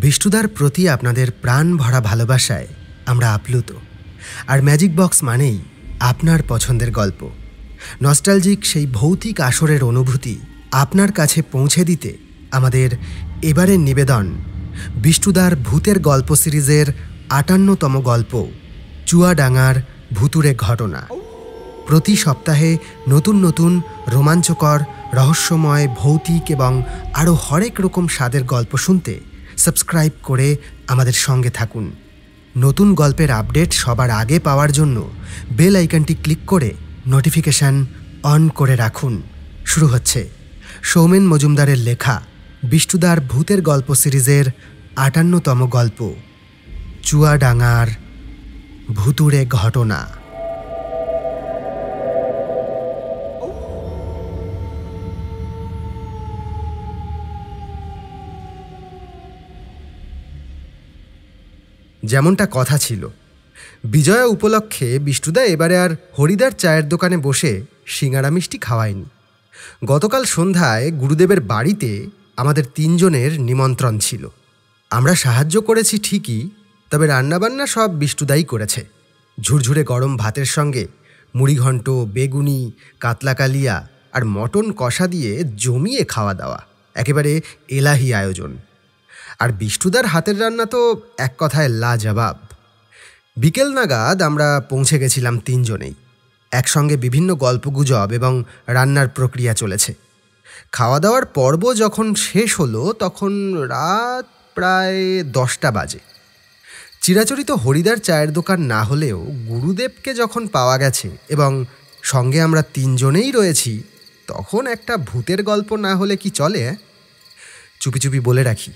বিষ্ণুদার প্রতি আপনাদের প্রাণ ভরা ভালোবাসায় আমরা আপ্লুত। আর ম্যাজিক বক্স মানেই আপনার পছন্দের গল্প, নস্টালজিক সেই ভৌতিক আসরের অনুভূতি আপনার কাছে পৌঁছে দিতে আমাদের এবারের নিবেদন বিষ্ণুদার ভূতের গল্প সিরিজের ৫৮তম গল্প চুয়াডাঙ্গার ভুতুড়ে ঘটনা। প্রতি সপ্তাহে নতুন নতুন রোমাঞ্চকর, রহস্যময়, ভৌতিক এবং আরও হরেক রকম স্বাদের গল্প শুনতে সাবস্ক্রাইব করে আমাদের সঙ্গে থাকুন। নতুন গল্পের আপডেট সবার আগে পাওয়ার জন্য বেল আইকনটি ক্লিক করে নোটিফিকেশান অন করে রাখুন। শুরু হচ্ছে সৌমেন মজুমদারের লেখা বিষ্ণুদার ভূতের গল্প সিরিজের ৫৮তম গল্প চুয়াডাঙ্গার ভুতুড়ে ঘটনা। যেমনটা কথা ছিল, বিজয়া উপলক্ষে বিষ্ণুদা এবারে আর হরিদার চায়ের দোকানে বসে সিঙাড়া মিষ্টি খাওয়ায়নি। গতকাল সন্ধ্যায় গুরুদেবের বাড়িতে আমাদের ৩ জনের নিমন্ত্রণ ছিল। আমরা সাহায্য করেছি ঠিকই, তবে রান্নাবান্না সব বিষ্ণুদাই করেছে। ঝুরঝুরে গরম ভাতের সঙ্গে মুড়িঘণ্ট, বেগুনি, কাতলা কালিয়া আর মটন কষা দিয়ে জমিয়ে খাওয়া দাওয়া, একেবারে এলাহি আয়োজন। আর বিষ্ণুদার হাতের রান্না তো এক কথায় লাজবাব। বিকেল নাগাদ আমরা পৌঁছে গেছিলাম ৩ জনেই। একসঙ্গে বিভিন্ন গল্পগুজব এবং রান্নার প্রক্রিয়া চলেছে। খাওয়া দাওয়ার পর্ব যখন শেষ হলো তখন রাত প্রায় ১০টা বাজে। চিরাচরিত হরিদার চায়ের দোকান না হলেও গুরুদেবকে যখন পাওয়া গেছে এবং সঙ্গে আমরা ৩ জনেই রয়েছি, তখন একটা ভূতের গল্প না হলে কি চলে? চুপি চুপি বলে রাখি,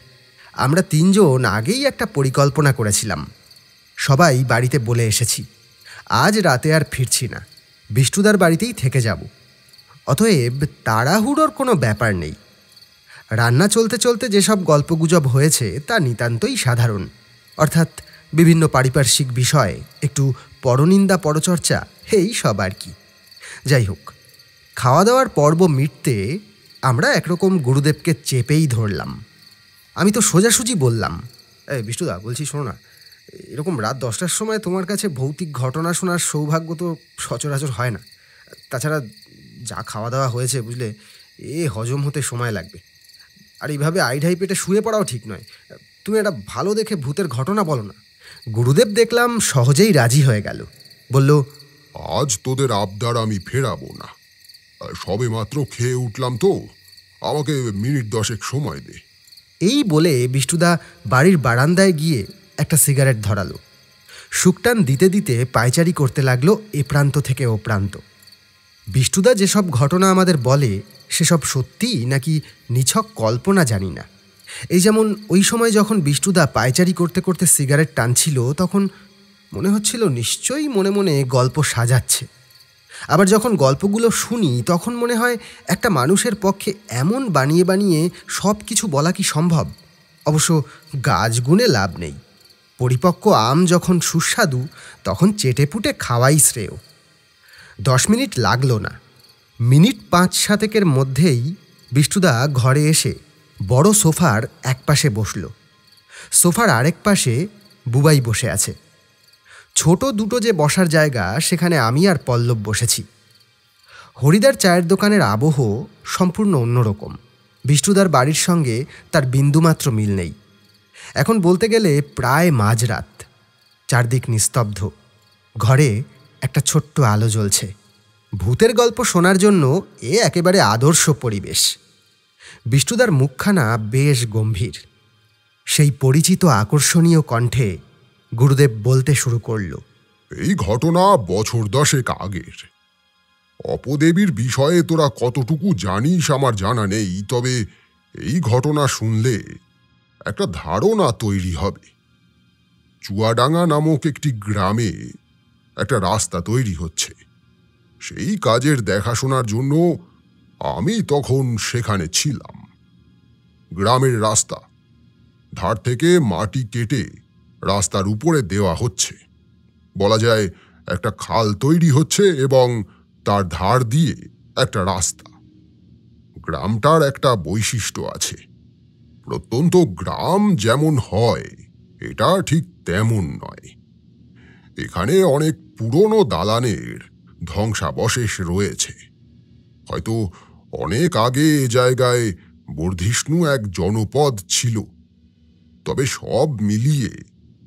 আমরা ৩ জন আগেই একটা পরিকল্পনা করেছিলাম। সবাই বাড়িতে বলে এসেছি, আজ রাতে আর ফিরছি না, বিষ্ণুদার বাড়িতেই থেকে যাব। অতএব তাড়াহুড়োর কোনো ব্যাপার নেই। রান্না চলতে চলতে যেসব গল্পগুজব হয়েছে তা নিতান্তই সাধারণ, অর্থাৎ বিভিন্ন পারিপার্শ্বিক বিষয়, একটু পরনিন্দা পরচর্চা, এই সব আর কি। যাই হোক, খাওয়া দাওয়ার পর্ব মিটতে আমরা একরকম গুরুদেবকে চেপেই ধরলাম। আমি তো সোজাসুজি বললাম, বিষ্ণুদা, বলছি শোনো না, এরকম রাত 10টার সময় তোমার কাছে ভৌতিক ঘটনা শোনার সৌভাগ্য তো সচরাচর হয় না। তাছাড়া যা খাওয়া দাওয়া হয়েছে বুঝলে, হজম হতে সময় লাগবে। আর এইভাবে আইঢাই পেটে শুয়ে পড়াও ঠিক নয়। তুমি একটা ভালো দেখে ভূতের ঘটনা বলো না। গুরুদেব দেখলাম সহজেই রাজি হয়ে গেল। বলল, আজ তোদের আবদার আমি ফেরাবো না। সবে মাত্র খেয়ে উঠলাম তো, আমাকে মিনিট 10 সময় দে। এই বলে বিষ্ণুদা বাড়ির বারান্দায় গিয়ে একটা সিগারেট ধরালো। শুকটান দিতে দিতে পায়চারি করতে লাগলো এ প্রান্ত থেকে ও প্রান্ত। বিষ্ণুদা যেসব ঘটনা আমাদের বলে সেসব সত্যি নাকি নিছক কল্পনা জানি না। এই যেমন ওই সময় যখন বিষ্ণুদা পায়চারি করতে করতে সিগারেট টানছিল, তখন মনে হচ্ছিল নিশ্চয়ই মনে মনে গল্প সাজাচ্ছে। আবার যখন গল্পগুলো শুনি তখন মনে হয় একটা মানুষের পক্ষে এমন বানিয়ে বানিয়ে সব কিছু বলা কি সম্ভব? অবশ্য গাছ গুণে লাভ নেই। পরিপক্ক আম যখন সুস্বাদু তখন চেটেপুটে খাওয়াই শ্রেয়। 10 মিনিট লাগলো না। মিনিট ৫-৭ মধ্যেই বিষ্ণুদা ঘরে এসে বড় সোফার একপাশে বসল। সোফার আরেক পাশে বুবাই বসে আছে। ছোট দুটো যে বসার জায়গা, সেখানে আমি আর পল্লব বসেছি। হরিদার চায়ের দোকানের আবহ সম্পূর্ণ অন্যরকম। বিষ্ণুদার বাড়ির সঙ্গে তার বিন্দুমাত্র মিল নেই। এখন বলতে গেলে প্রায় মাঝরাত। চারদিক নিস্তব্ধ। ঘরে একটা ছোট্ট আলো জ্বলছে। ভূতের গল্প শোনার জন্য একেবারে আদর্শ পরিবেশ। বিষ্ণুদার মুখখানা বেশ গম্ভীর। সেই পরিচিত আকর্ষণীয় কণ্ঠে গুরুদেব বলতে শুরু করল, এই ঘটনা বছর 10 আগের। অপদেবীর বিষয়ে তোরা কতটুকু জানিস আমার জানা নেই, তবে এই ঘটনা শুনলে একটা ধারণা তৈরি হবে। চুয়াডাঙ্গা নামক একটি গ্রামে একটা রাস্তা তৈরি হচ্ছে। সেই কাজের দেখাশোনার জন্য আমি তখন সেখানে ছিলাম। গ্রামের রাস্তা, ধার থেকে মাটি কেটে রাস্তার উপরে দেওয়া হচ্ছে। বলা যায় একটা খাল তৈরি হচ্ছে এবং তার ধার দিয়ে একটা রাস্তা। গ্রামটার একটা বৈশিষ্ট্য আছে, প্রত্যন্ত গ্রাম যেমন হয় এটা ঠিক তেমন নয়। এখানে অনেক পুরনো দালানের ধ্বংসাবশেষ রয়েছে। হয়তো অনেক আগে এ জায়গায় বর্ধিষ্ণু এক জনপদ ছিল। তবে সব মিলিয়ে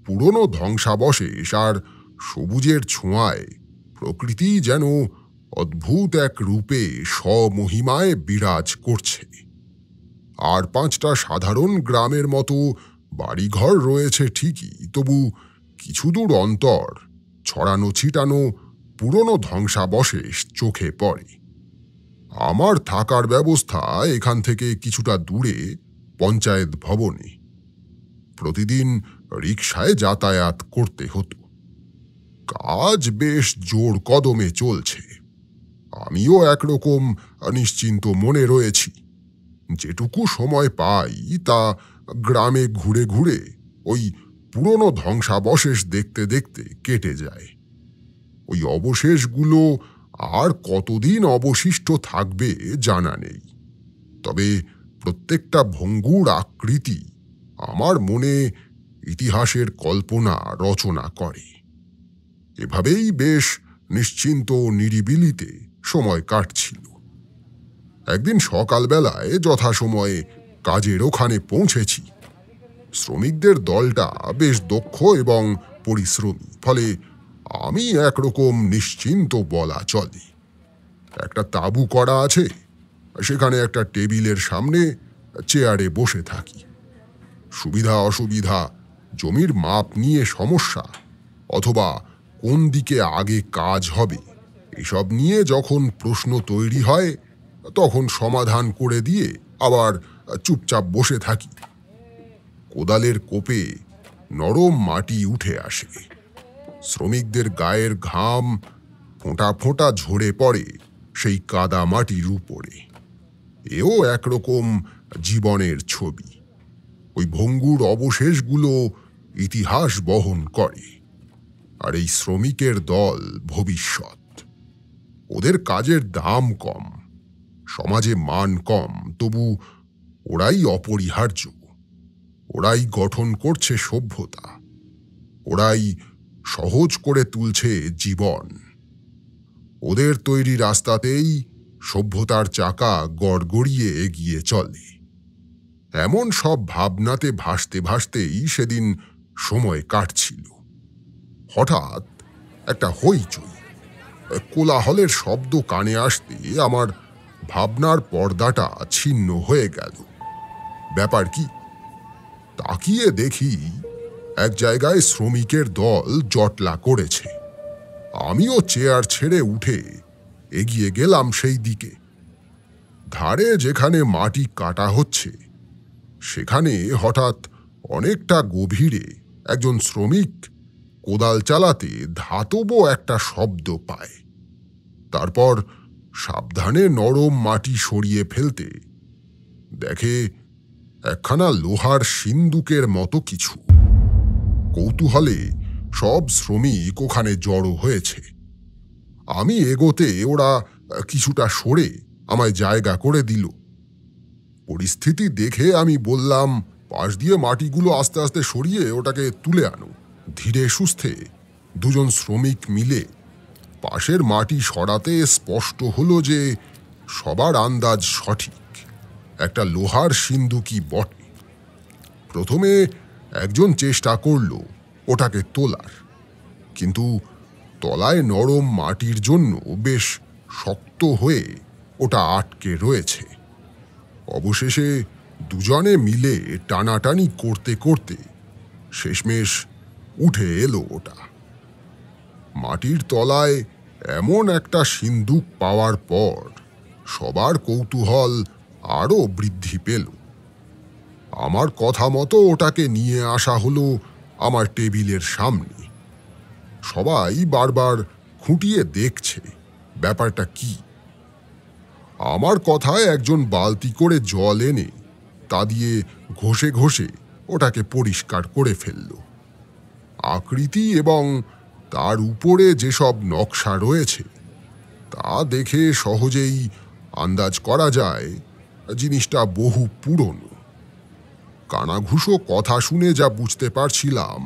পুরনো ধ্বংসাবশেষ আর সবুজের ছোঁয়ায় প্রকৃতি যেন অদ্ভুত এক রূপে স্বমহিমায় বিরাজ করছে। আর পাঁচটা সাধারণ গ্রামের মতো বাড়িঘর রয়েছে ঠিকই, তবু কিছু দূর অন্তর ছড়ানো ছিটানো পুরনো ধ্বংসাবশেষ চোখে পড়ে। আমার থাকার ব্যবস্থা এখান থেকে কিছুটা দূরে পঞ্চায়েত ভবনে। প্রতিদিন রিকশায় যাতায়াত করতে হতো। কাজ বেশ জোর কদমে চলছে। আমিও একরকম নিশ্চিন্ত মনে রয়েছি। যেটুকু সময় পাই তা গ্রামে ঘুরে ঘুরে ওই পুরনো ধ্বংসাবশেষ দেখতে দেখতে কেটে যায়। ওই অবশেষগুলো আর কতদিন অবশিষ্ট থাকবে জানা নেই। তবে প্রত্যেকটা ভঙ্গুর আকৃতি আমার মনে ইতিহাসের কল্পনা রচনা করে। এভাবেই বেশ নিশ্চিন্ত নিরিবিলিতে সময় কাটছিল। একদিন সকালবেলায় যথাসময়ে কাজের ওখানে পৌঁছেছি। শ্রমিকদের দলটা বেশ দক্ষ এবং পরিশ্রমী, ফলে আমি একরকম নিশ্চিন্ত বলা চলে। একটা তাঁবু করা আছে, সেখানে একটা টেবিলের সামনে চেয়ারে বসে থাকি। সুবিধা অসুবিধা, জমির মাপ নিয়ে সমস্যা, অথবা কোন দিকে আগে কাজ হবে, এসব নিয়ে যখন প্রশ্ন তৈরি হয় তখন সমাধান করে দিয়ে আবার চুপচাপ বসে থাকি। কোদালের কোপে নরম মাটি উঠে আসে। শ্রমিকদের গায়ের ঘাম ফোঁটা ফোঁটা ঝরে পড়ে সেই কাদা মাটির উপরে। এও একরকম জীবনের ছবি। ওই ভঙ্গুর অবশেষগুলো ইতিহাস বহন করে, আর এই শ্রমিকের দল ভবিষ্যৎ। ওদের কাজের দাম কম, সমাজে মান কম, তবু ওরাই অপরিহার্য। ওরাই গঠন করছে সভ্যতা, ওরাই সহজ করে তুলছে জীবন। ওদের তৈরি রাস্তাতেই সভ্যতার চাকা গড়গড়িয়ে এগিয়ে চলে। এমন সব ভাবনাতে ভাসতে ভাসতেই সেদিন সময় কাটছিল। হঠাৎ একটা হইচই, কোলাহলের শব্দ কানে আসতে আমার ভাবনার পর্দাটা ছিন্ন হয়ে গেল। ব্যাপার কি? তাকিয়ে দেখি এক জায়গায় শ্রমিকের দল জটলা করেছে। আমিও চেয়ার ছেড়ে উঠে এগিয়ে গেলাম সেই দিকে। ধারে যেখানে মাটি কাটা হচ্ছে সেখানে হঠাৎ অনেকটা গভীরে একজন শ্রমিক কোদাল চালাতে ধাতব একটা শব্দ পায়। তারপর সাবধানে নরম মাটি সরিয়ে ফেলতে দেখে একখানা লোহার সিন্দুকের মতো কিছু। কৌতূহলে সব শ্রমিক ওখানে জড়ো হয়েছে। আমি এগোতে ওরা কিছুটা সরে আমায় জায়গা করে দিল। পরিস্থিতি দেখে আমি বললাম, পাশ দিয়ে মাটিগুলো আস্তে আস্তে সরিয়ে ওটাকে তুলে আনো। ধীরে সুস্থে দুজন শ্রমিক মিলে পাশের মাটি সরাতে স্পষ্ট হলো যে সবার আন্দাজ সঠিক, একটা লোহার সিন্দুকই বটে। প্রথমে একজন চেষ্টা করল ওটাকে তোলার, কিন্তু তলায় নরম মাটির জন্য বেশ শক্ত হয়ে ওটা আটকে রয়েছে। অবশেষে দুজনে মিলে টানাটানি করতে করতে শেষমেশ উঠে এলো ওটা। মাটির তলায় এমন একটা সিন্দুক পাওয়ার পর সবার কৌতূহল আরও বৃদ্ধি পেল। আমার কথা মতো ওটাকে নিয়ে আসা হলো আমার টেবিলের সামনে। সবাই বারবার খুঁটিয়ে দেখছে ব্যাপারটা কি। আমার কথায় একজন বালতি করে জল এনে তা দিয়ে ঘষে ঘষে ওটাকে পরিষ্কার করে ফেলল। আকৃতি এবং তার উপরে যেসব নকশা রয়েছে তা দেখে সহজেই আন্দাজ করা যায় জিনিসটা বহু পুরনো। কানাঘুষো কথা শুনে যা বুঝতে পারছিলাম,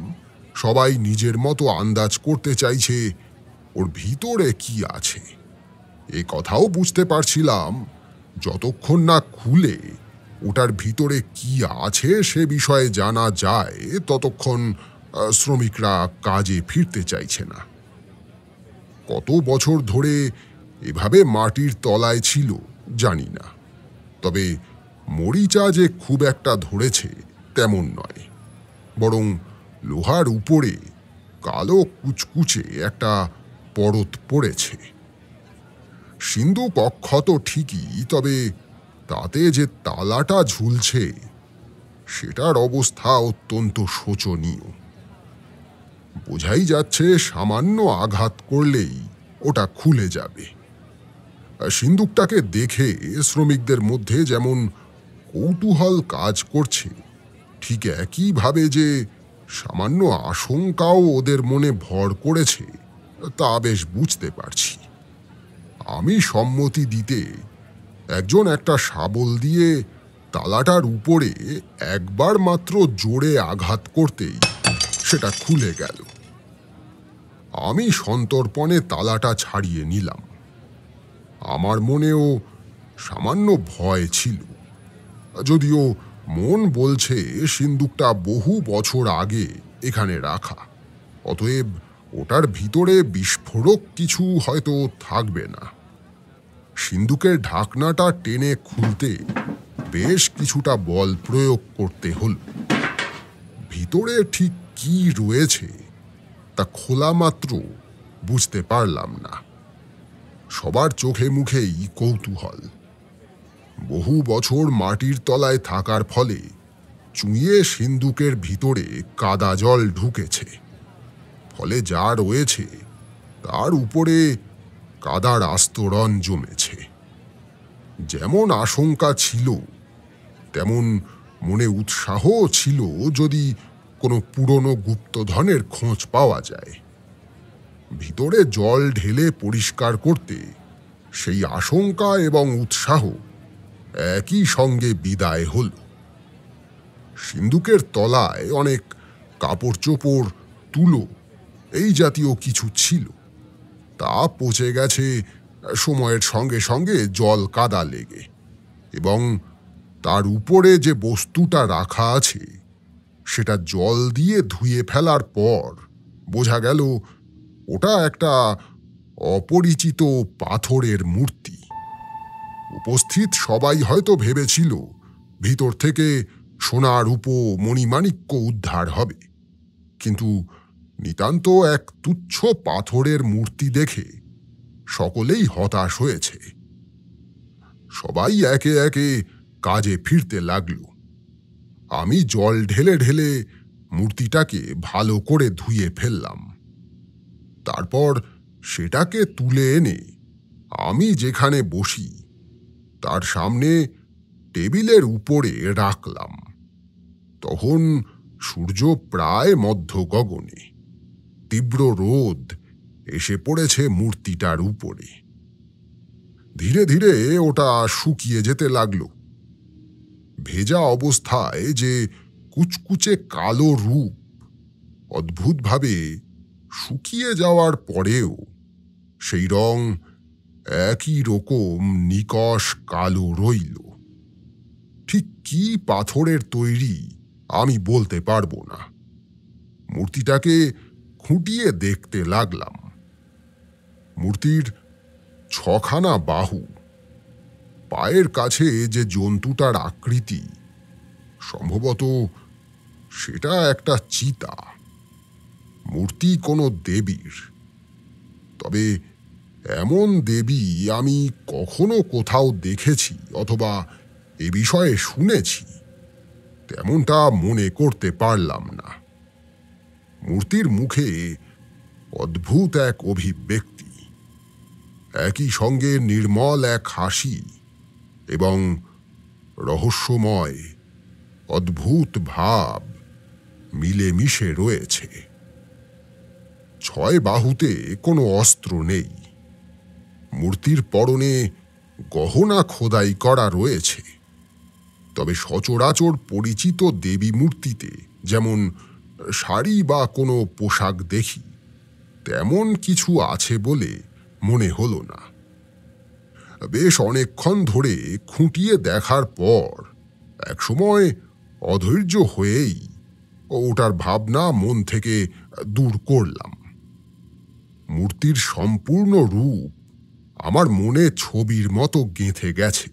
সবাই নিজের মতো আন্দাজ করতে চাইছে ওর ভিতরে কি আছে। এ কথাও বুঝতে পারছিলাম যতক্ষণ না খুলে ওটার ভিতরে কি আছে সে বিষয়ে জানা যায় ততক্ষণ শ্রমিকরা কাজে ফিরতে চাইছে না। কত বছর ধরে এভাবে মাটির তলায় ছিল জানি না, তবে মরিচা যে খুব একটা ধরেছে তেমন নয়, বরং লোহার উপরে কালো কুচকুচে একটা পরত পড়েছে। সিন্ধুক অক্ষত ঠিকই, তবে তাতে যে তালাটা ঝুলছে সেটার অবস্থা অত্যন্ত শোচনীয়। বোঝাই যাচ্ছে সামান্য আঘাত করলেই ওটা খুলে যাবে। সিন্ধুকটাকে দেখে শ্রমিকদের মধ্যে যেমন কৌতূহল কাজ করছে, ঠিক একইভাবে যে সামান্য আশঙ্কাও ওদের মনে ভর করেছে তা বেশ বুঝতে পারছি। আমি সম্মতি দিতে একজন একটা শাবল দিয়ে তালাটার উপরে একবার মাত্র জোরে আঘাত করতেই সেটা খুলে গেল। আমি সন্তর্পণে তালাটা ছাড়িয়ে নিলাম। আমার মনেও সামান্য ভয় ছিল, যদিও মন বলছে সিন্দুকটা বহু বছর আগে এখানে রাখা, অতএব ওটার ভিতরে বিস্ফোরক কিছু হয়তো থাকবে না। সিন্দুকের ঢাকনাটা টেনে খুলতে বেশ কিছুটা বল প্রয়োগ করতে হল। ভিতরে ঠিক কি রয়েছে তা খোলা মাত্র বুঝতে পারলাম না। সবার চোখে মুখেই কৌতূহল। বহু বছর মাটির তলায় থাকার ফলে চুঁইয়ে সিন্দুকের ভিতরে কাদা জল ঢুকেছে, ফলে যা রয়েছে তার উপরে কাদার আস্তরণ জমেছে। যেমন আশঙ্কা ছিল তেমন মনে উৎসাহ ছিল যদি কোনো পুরনো গুপ্তধনের খোঁজ পাওয়া যায়। ভিতরে জল ঢেলে পরিষ্কার করতে সেই আশঙ্কা এবং উৎসাহ একই সঙ্গে বিদায় হল। সিন্দুকের তলায় অনেক কাপড় চোপড়, তুলো এই জাতীয় কিছু ছিল, তা পচে গেছে সময়ের সঙ্গে সঙ্গে জল কাদা লেগে, এবং তার উপরে যে বস্তুটা রাখা আছে সেটা জল দিয়ে ধুয়ে ফেলার পর বোঝা গেল ওটা একটা অপরিচিত পাথরের মূর্তি। উপস্থিত সবাই হয়তো ভেবেছিল ভিতর থেকে সোনা, রূপো, মণিমাণিক্য উদ্ধার হবে, কিন্তু নিতান্ত এক তুচ্ছ পাথরের মূর্তি দেখে সকলেই হতাশ হয়েছে। সবাই একে একে কাজে ফিরতে লাগল। আমি জল ঢেলে ঢেলে মূর্তিটাকে ভালো করে ধুয়ে ফেললাম। তারপর সেটাকে তুলে এনে আমি যেখানে বসি তার সামনে টেবিলের উপরে রাখলাম। তখন সূর্য প্রায় মধ্য গগনে। তীব্র রোদ এসে পড়েছে মূর্তিটার উপরে। ধীরে ধীরে ওটা শুকিয়ে যেতে লাগলো। ভেজা অবস্থায় যে কুচকুচে কালো রূপ অদ্ভুতভাবে শুকিয়ে যাওয়ার পরেও সেই রং একই রকম নিকষ কালো রইল। ঠিক কি পাথরের তৈরি আমি বলতে পারবো না। মূর্তিটাকে খুঁটিয়ে দেখতে লাগলাম। মূর্তির 6খানা বাহু, পায়ের কাছে যে জন্তুটার আকৃতি, সম্ভবত সেটা একটা চিতা। মূর্তি কোনো দেবীর, তবে এমন দেবী আমি কখনো কোথাও দেখেছি অথবা এ বিষয়ে শুনেছি তেমনটা মনে করতে পারলাম না। মূর্তির মুখে অদ্ভুত এক অভিব্যক্তি, একই সঙ্গে নির্মল এক হাসি এবং রহস্যময় অদ্ভুত ভাব মিলেমিশে রয়েছে। 6 বাহুতে কোনো অস্ত্র নেই। মূর্তির পরনে গহনা খোদাই করা রয়েছে। তবে সচরাচর পরিচিত দেবী মূর্তিতে যেমন শাড়ি বা কোনো পোশাক দেখি, তেমন কিছু আছে বলে মনে হলো না। বেশ অনেকক্ষণ ধরে খুঁটিয়ে দেখার পর একসময় অধৈর্য হয়েই ওটার ভাবনা মন থেকে দূর করলাম। মূর্তির সম্পূর্ণ রূপ আমার মনে ছবির মতো গেঁথে গেছে।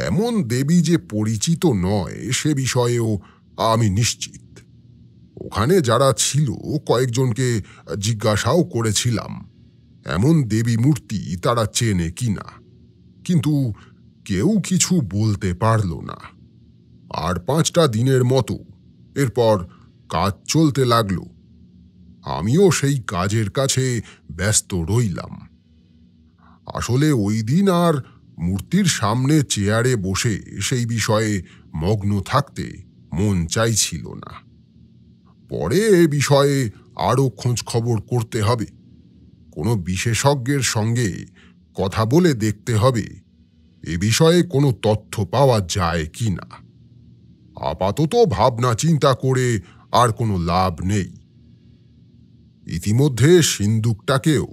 এমন দেবী যে পরিচিত নয় সে বিষয়েও আমি নিশ্চিত। ওখানে যারা ছিল কয়েকজনকে জিজ্ঞাসাও করেছিলাম এমন দেবী মূর্তি তারা চেনে কিনা, কিন্তু কেউ কিছু বলতে পারল না। আর 5টা দিনের মতো এরপর কাজ চলতে লাগল। আমিও সেই কাজের কাছে ব্যস্ত রইলাম। আসলে ওই দিন আর মূর্তির সামনে চেয়ারে বসে সেই বিষয়ে মগ্ন থাকতে মন চাইছিল না। পরে এ বিষয়ে আরও খোঁজ খবর করতে হবে, কোনো বিশেষজ্ঞের সঙ্গে কথা বলে দেখতে হবে এ বিষয়ে কোনো তথ্য পাওয়া যায় কি না। আপাতত ভাবনা চিন্তা করে আর কোনো লাভ নেই। ইতিমধ্যে সিন্দুকটাকেও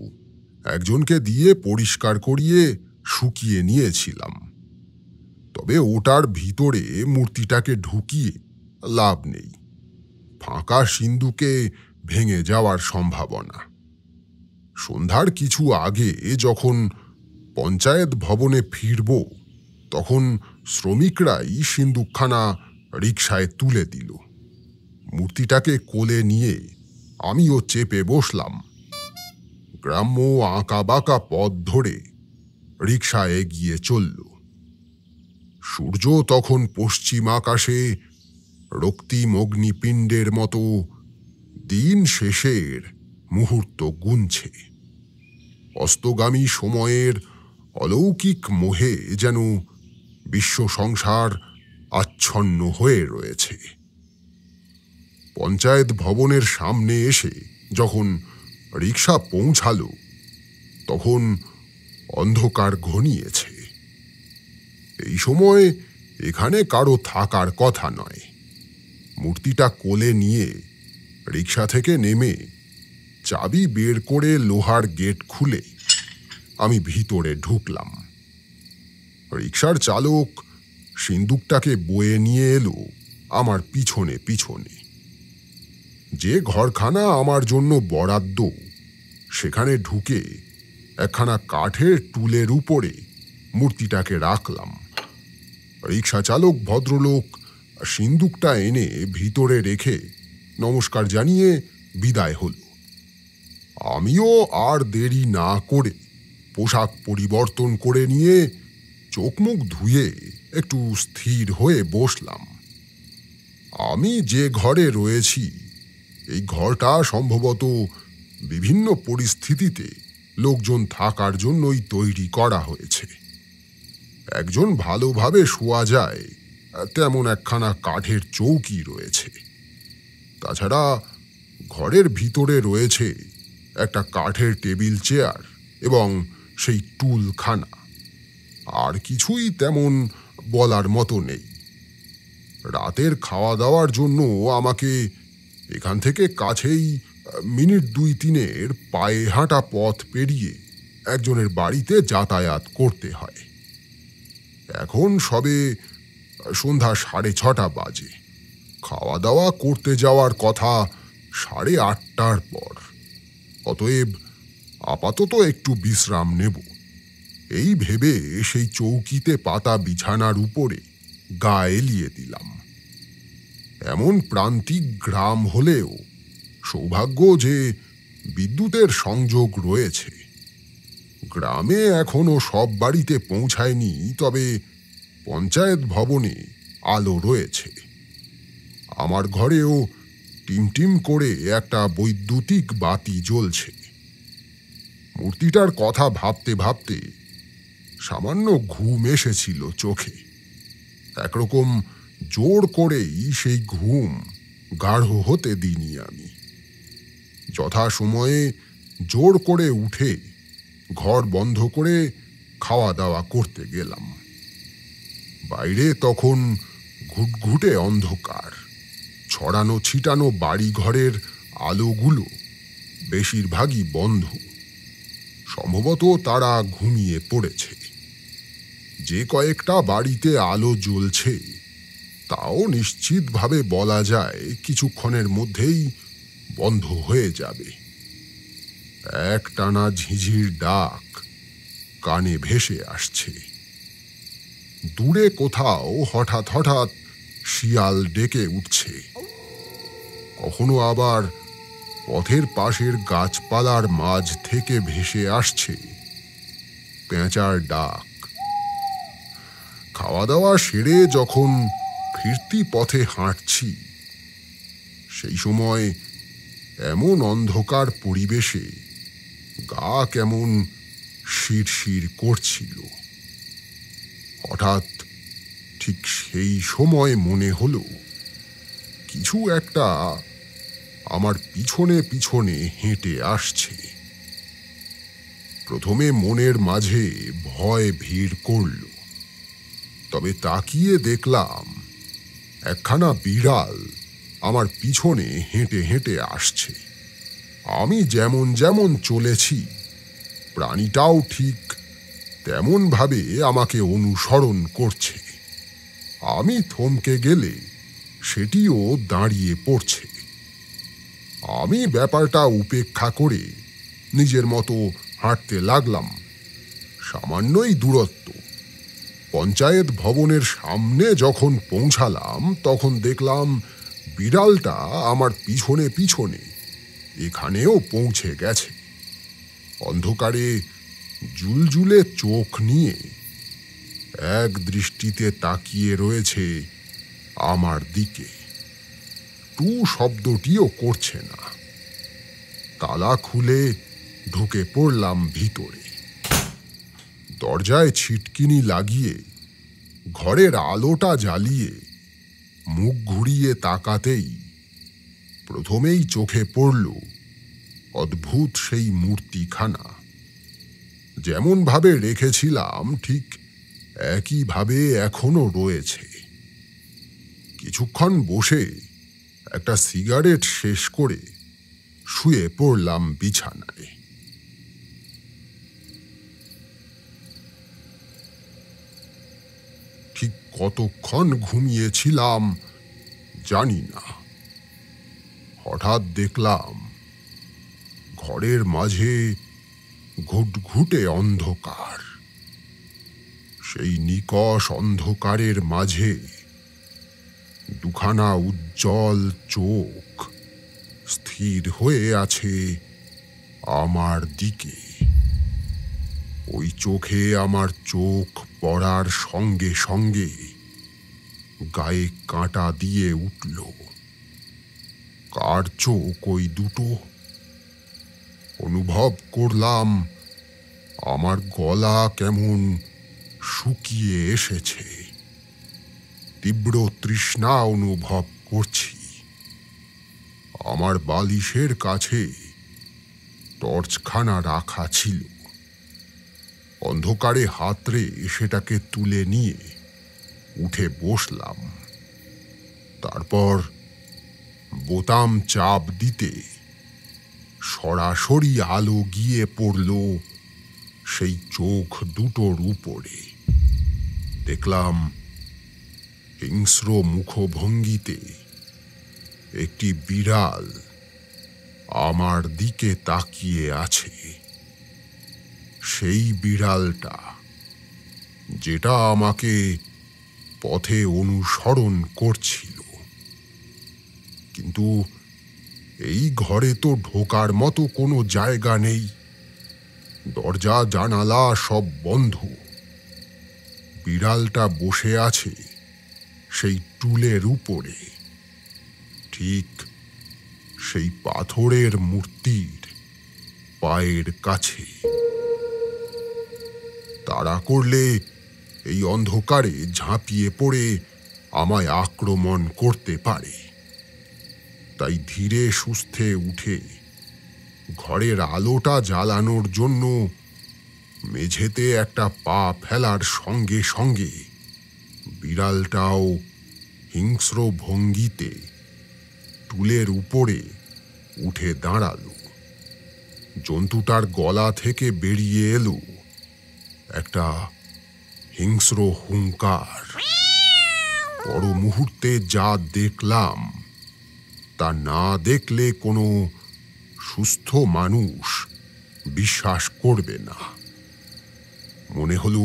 একজনকে দিয়ে পরিষ্কার করিয়ে শুকিয়ে নিয়েছিলাম, তবে ওটার ভিতরে মূর্তিটাকে ঢুকিয়ে লাভ নেই। ফাঁকা সিন্দুকে ভেঙে যাওয়ার সম্ভাবনা। সন্ধ্যার কিছু আগে যখন পঞ্চায়েত ভবনে ফিরব, তখন শ্রমিকরাই সিন্দুকখানা রিকশায় তুলে দিল। মূর্তিটাকে কোলে নিয়ে আমিও চেপে বসলাম। গ্রাম্য আঁকা বাঁকা পথ ধরে রিকশা এগিয়ে চলল। সূর্য তখন পশ্চিম আকাশে রক্তিম অগ্নিপিণ্ডের মতো দিন শেষের মুহূর্ত গুনছে। অস্তগামী সময়ের অলৌকিক মোহে যেন বিশ্ব সংসার আচ্ছন্ন হয়ে রয়েছে। পঞ্চায়েত ভবনের সামনে এসে যখন রিকশা পৌঁছালো, তখন অন্ধকার ঘনিয়েছে। এই সময় এখানে কারো থাকার কথা নয়। মূর্তিটা কোলে নিয়ে রিকশা থেকে নেমে চাবি বের করে লোহার গেট খুলে আমি ভিতরে ঢুকলাম। রিকশার চালক সিন্দুকটাকে বয়ে নিয়ে এলো আমার পিছনে পিছনে। যে ঘরখানা আমার জন্য বরাদ্দ, সেখানে ঢুকে একখানা কাঠের টুলের উপরে মূর্তিটাকে রাখলাম। রিকশা চালক ভদ্রলোক সিন্দুকটা এনে ভিতরে রেখে নমস্কার জানিয়ে বিদায় হল। আমিও আর দেরি না করে পোশাক পরিবর্তন করে নিয়ে চোখ মুখ ধুয়ে একটু স্থির হয়ে বসলাম। আমি যে ঘরে রয়েছি, এই ঘরটা সম্ভবত বিভিন্ন পরিস্থিতিতে লোকজন থাকার জন্যই তৈরি করা হয়েছে। একজন ভালোভাবে শোয়া যায় তেমন একখানা কাঠের চৌকি রয়েছে। তাছাড়া ঘরের ভিতরে রয়েছে একটা কাঠের টেবিল চেয়ার এবং সেই টুলখানা। আর কিছুই তেমন বলার মতো নেই। রাতের খাওয়া দাওয়ার জন্য আমাকে এখান থেকে কাছেই মিনিট 2-3 পায়ে হাঁটা পথ পেরিয়ে একজনের বাড়িতে যাতায়াত করতে হয়। এখন সবে সন্ধ্যা 6:30 বাজে। খাওয়া দাওয়া করতে যাওয়ার কথা 8:30টার পর। অতএব আপাতত একটু বিশ্রাম নেব, এই ভেবে সেই চৌকিতে পাতা বিছানার উপরে গা এলিয়ে দিলাম। এমন প্রান্তিক গ্রাম হলেও সৌভাগ্য যে বিদ্যুতের সংযোগ রয়েছে। গ্রামে এখনো সব বাড়িতে পৌঁছায়নি, তবে পঞ্চায়েত ভবনে আলো রয়েছে। আমার ঘরেও টিমটিম করে একটা বৈদ্যুতিক বাতি জ্বলছে। মূর্তিটার কথা ভাবতে ভাবতে সামান্য ঘুম এসেছিল চোখে। একরকম জোর করেই সেই ঘুম গাঢ় হতে দিইনি আমি। যথাসময়ে জোর করে উঠে ঘর বন্ধ করে খাওয়া দাওয়া করতে গেলাম। বাইরে তখন ঘুটঘুটে অন্ধকার। ছড়ানো ছিটানো বাড়িঘরের আলোগুলো বেশিরভাগই বন্ধ। সম্ভবত তারা ঘুমিয়ে পড়েছে। যে কয়েকটা বাড়িতে আলো জ্বলছে তাও নিশ্চিতভাবে বলা যায় কিছুক্ষণের মধ্যেই বন্ধ হয়ে যাবে। একটানা ঝিঝির ডাক কানে ভেসে আসছে। দূরে কোথাও হঠাৎ হঠাৎ শিয়াল ডেকে উঠছে। কখনো আবার পথের পাশের গাছপালার মাঝ থেকে ভেসে আসছে পেঁচার ডাক। খাওয়া দাওয়া সেরে যখন ফিরতি পথে হাঁটছি, সেই সময় এমন অন্ধকার পরিবেশে গা কেমন শিরশির করছিল। হঠাৎ ঠিক সেই সময় মনে হলো কিছু একটা আমার পিছনে পিছনে হেঁটে আসছে। প্রথমে মনের মাঝে ভয় ভিড় করল, তবে তাকিয়ে দেখলাম একখানা বিড়াল আমার পিছনে হেঁটে হেঁটে আসছে। আমি যেমন যেমন চলেছি, প্রাণীটাও ঠিক তেমনভাবে আমাকে অনুসরণ করছে। আমি থমকে গেলে সেটিও দাঁড়িয়ে পড়ছে। আমি ব্যাপারটা উপেক্ষা করে নিজের মতো হাঁটতে লাগলাম। সামান্যই দূরত্ব। পঞ্চায়েত ভবনের সামনে যখন পৌঁছালাম তখন দেখলাম বিড়ালটা আমার পিছনে পিছনে এখানেও পৌঁছে গেছে। অন্ধকারে জুলজুলে চোখ নিয়ে এক দৃষ্টিতে তাকিয়ে রয়েছে আমার দিকে। টু শব্দটিও করছে না। তালা খুলে ঢুকে পড়লাম ভিতরে। দরজায় ছিটকিনি লাগিয়ে ঘরের আলোটা জ্বালিয়ে মুখ ঘুরিয়ে তাকাতেই প্রথমেই চোখে পড়ল অদ্ভুত সেই মূর্তিখানা। যেমনভাবে রেখেছিলাম ঠিক একইভাবে এখনো রয়েছে। কিছুক্ষণ বসে একটা সিগারেট শেষ করে শুয়ে পড়লাম বিছানায়। ঠিক কতক্ষণ ঘুমিয়েছিলাম জানি না। হঠাৎ দেখলাম ঘরের মাঝে ঘুটঘুটে অন্ধকার। সেই নিকষ অন্ধকারের মাঝে দুখানা উজ্জ্বল চোখ স্থির হয়ে আছে আমার দিকে। ওই চোখে আমার চোখ পড়ার সঙ্গে সঙ্গে গায়ে কাঁটা দিয়ে উঠল। কার চোখ ওই দুটো? অনুভব করলাম আমার গলা কেমন শুকিয়ে এসেছে। তীব্র তৃষ্ণা অনুভব করছি। আমার বালিশের কাছে টর্চখানা রাখা ছিল। অন্ধকারে হাতড়ে সেটাকে তুলে নিয়ে উঠে বসলাম। তারপর বোতাম চাপ দিতে সরাসরি আলো গিয়ে পড়ল সেই চোখ দুটোর উপরে। দেখলাম হিংস্র মুখভঙ্গিতে একটি বিড়াল আমার দিকে তাকিয়ে আছে। সেই বিড়ালটা যেটা আমাকে পথে অনুসরণ করছিল। কিন্তু এই ঘরে তো ঢোকার মতো কোনো জায়গা নেই। দরজা জানালা সব বন্ধ। বিড়ালটা বসে আছে সেই টুলের উপরে, ঠিক সেই পাথরের মূর্তির পায়ের কাছে। তাড়া করলে এই অন্ধকারে ঝাঁপিয়ে পড়ে আমায় আক্রমণ করতে পারে। তাই ধীরে সুস্থে উঠে ঘরের আলোটা জ্বালানোর জন্য মেঝেতে একটা পা ফেলার সঙ্গে সঙ্গে বিড়ালটাও হিংস্র ভঙ্গিতে টুলের উপরে উঠে দাঁড়ালো। জন্তুটার গলা থেকে বেরিয়ে এলো একটা হিংস্র হুঙ্কার। পর মুহূর্তে যা দেখলাম তা না দেখলে কোনো সুস্থ মানুষ বিশ্বাস করবে না। মনে হলো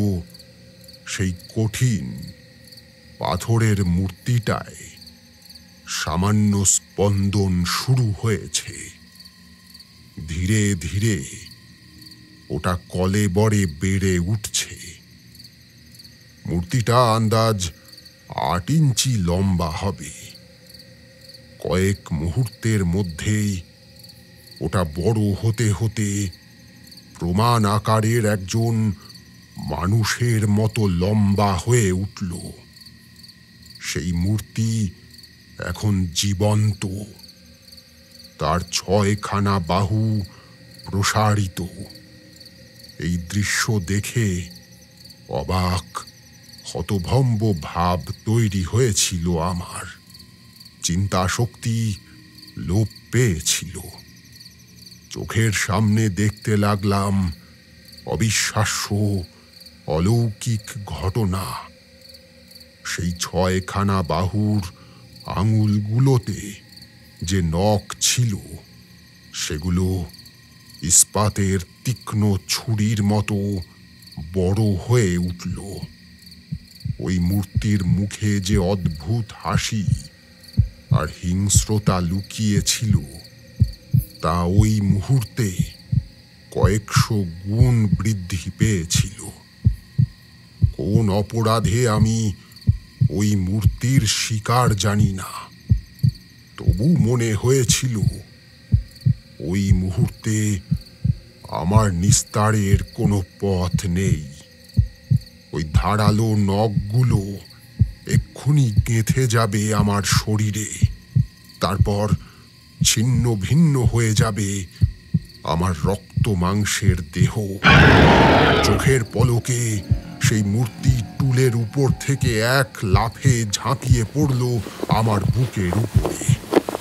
সেই কঠিন পাথরের মূর্তিটায় সামান্য স্পন্দন শুরু হয়েছে। ধীরে ধীরে ওটা কলেবরে বেড়ে উঠছে। মূর্তিটা আন্দাজ 8 ইঞ্চি লম্বা হবে। কয়েক মুহূর্তের মধ্যেই ওটা বড় হতে হতে প্রমাণ আকারের একজন মানুষের মতো লম্বা হয়ে উঠল। সেই মূর্তি এখন জীবন্ত। তার 6খানা বাহু প্রসারিত। এই দৃশ্য দেখে অবাক হতভম্ব ভাব তৈরি হয়েছিল আমার। চিন্তা শক্তি লোপ পেয়েছিল। চোখের সামনে দেখতে লাগলাম অবিশ্বাস্য অলৌকিক ঘটনা। সেই 6খানা বাহুর আঙুলগুলোতে যে নখ ছিল সেগুলো ইস্পাতের তীক্ষ্ণ ছুরির মতো বড় হয়ে উঠল। ওই মূর্তির মুখে যে অদ্ভুত হাসি আর হিংস্রতা লুকিয়েছিল তা ওই মুহূর্তে কয়েকশো গুণ বৃদ্ধি পেয়েছিল। কোন অপরাধে আমি ওই মূর্তির শিকার জানি না, তবু মনে হয়েছিল ওই মুহূর্তে আমার নিস্তারের কোনো পথ নেই। ওই ধারালো নখগুলো এক্ষুনি গেঁথে যাবে আমার শরীরে, তারপর ছিন্ন ভিন্ন হয়ে যাবে আমার রক্ত মাংসের দেহ। চোখের পলকে সেই মূর্তি টুলের উপর থেকে এক লাফে ঝাঁপিয়ে পড়ল আমার বুকের উপরে।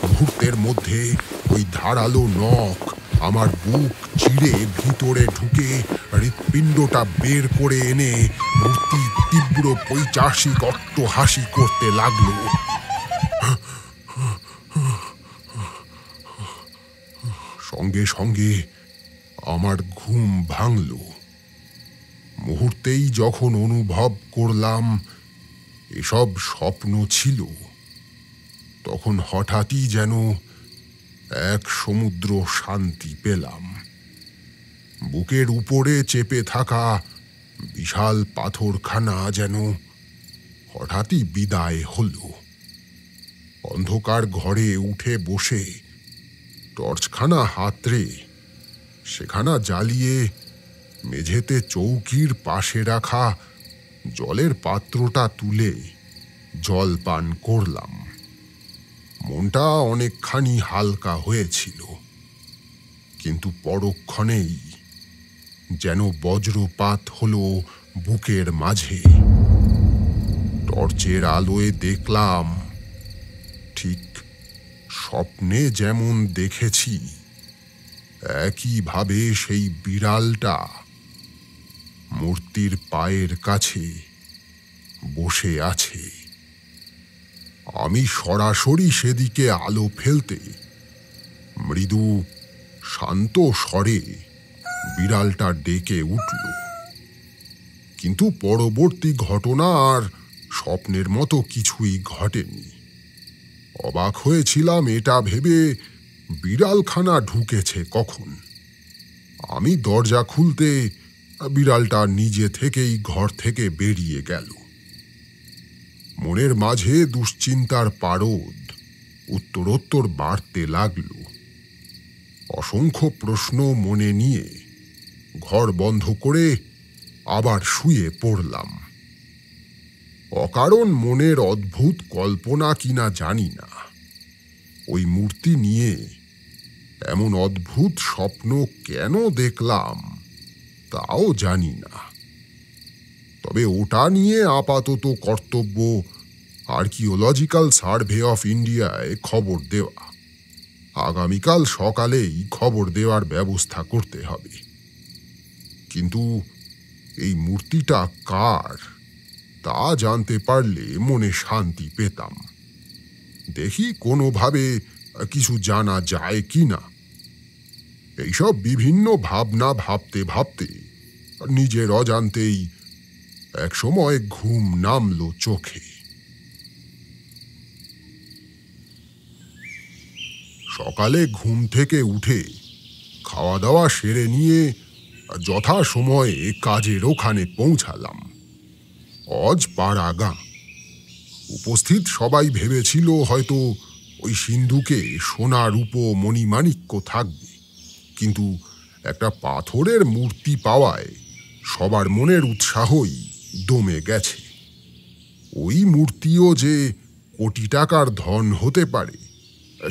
মুহূর্তের মধ্যে ওই ধারালো নখ আমার বুক চিড়ে ভিতরে ঢুকে হৃৎপিণ্ডটা বের করে এনে মূর্তি তীব্র পৈশাচিক অট্টহাসি করতে লাগলো। সঙ্গে সঙ্গে আমার ঘুম ভাঙল। মুহূর্তেই যখন অনুভব করলাম এসব স্বপ্ন ছিল, তখন হঠাৎই যেন এক সমুদ্র শান্তি পেলাম। বুকের উপরে চেপে থাকা বিশাল পাথরখানা যেন হঠাৎই বিদায় হল। অন্ধকার ঘরে উঠে বসে টর্চখানা হাতড়ে সেখানা জ্বালিয়ে মেঝেতে চৌকির পাশে রাখা জলের পাত্রটা তুলে জল পান করলাম। মনটা অনেকখানি হালকা হয়েছিল, কিন্তু পরক্ষণেই যেন বজ্রপাত হলো বুকের মাঝে। টর্চের আলোয় দেখলাম ঠিক স্বপ্নে যেমন দেখেছি একইভাবে সেই বিড়ালটা মূর্তির পায়ের কাছে বসে আছে। আমি সরাসরি সেদিকে আলো ফেলতে মৃদু শান্ত স্বরে বিড়ালটা ডেকে উঠল। কিন্তু পরবর্তী ঘটনা আর স্বপ্নের মতো কিছুই ঘটেনি। অবাক হয়েছিলাম এটা ভেবে বিড়ালখানা ঢুকেছে কখন। আমি দরজা খুলতে বিড়ালটা নিজে থেকেই ঘর থেকে বেরিয়ে গেল। মনের মাঝে দুশ্চিন্তার পারদ উত্তরোত্তর বাড়তে লাগল। অসংখ্য প্রশ্ন মনে নিয়ে ঘর বন্ধ করে আবার শুয়ে পড়লাম। অকারণ মনের অদ্ভুত কল্পনা কিনা জানি না, ওই মূর্তি নিয়ে এমন অদ্ভুত স্বপ্ন কেন দেখলাম তাও জানি না। তবে ওটা নিয়ে আপাতত কর্তব্য আর্কিওলজিক্যাল সার্ভে অফ ইন্ডিয়ায় খবর দেওয়া। আগামীকাল সকালেই খবর দেওয়ার ব্যবস্থা করতে হবে। কিন্তু এই মূর্তিটা কার তা জানতে পারলে মনে শান্তি পেতাম। দেখি কোনোভাবে কিছু জানা যায় কি না। এইসব বিভিন্ন ভাবনা ভাবতে ভাবতে নিজের অজান্তেই একসময় ঘুম নামলো চোখে। সকালে ঘুম থেকে উঠে খাওয়া দাওয়া সেরে নিয়ে যথাসময়ে কাজের ওখানে পৌঁছালাম। অজ পাড়া গাঁ। উপস্থিত সবাই ভেবেছিল হয়তো ওই সিন্ধুকে সোনা রূপো মণিমাণিক্য থাকবে, কিন্তু একটা পাথরের মূর্তি পাওয়ায় সবার মনের উৎসাহই দমে গেছে। ওই মূর্তিও যে কোটি টাকার ধন হতে পারে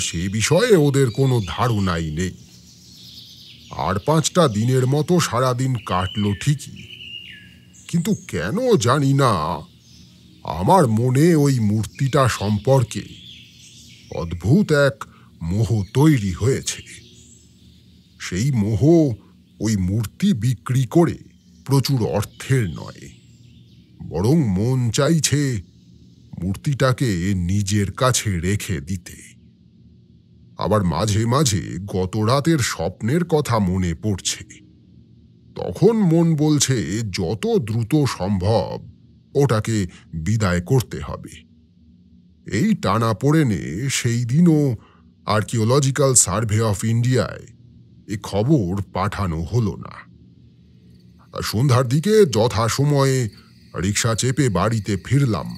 সে বিষয়ে ওদের কোনো ধারণাই নেই। আর 5টা দিনের মতো সারাদিন কাটল ঠিকই, কিন্তু কেন জানি না আমার মনে ওই মূর্তিটা সম্পর্কে অদ্ভুত এক মোহ তৈরি হয়েছে। সেই মোহ ওই মূর্তি বিক্রি করে প্রচুর অর্থের নয়, বরং মন চাইছে মূর্তিটাকে নিজের কাছে রেখে দিতে। আবার মাঝে মাঝে গত রাতের স্বপ্নের কথা মনে পড়ছে। তখন মন বলছে যত দ্রুত সম্ভব ওটাকে বিদায় করতে হবে। এই টানাপোড়েনে সেই দিনও আর্কিওলজিক্যাল সার্ভে অফ ইন্ডিয়ায় এ খবর পাঠানো হলো না। সন্ধ্যার দিকে যথাসময়ে রিকশা চেপে বাড়িতে ফিরলাম।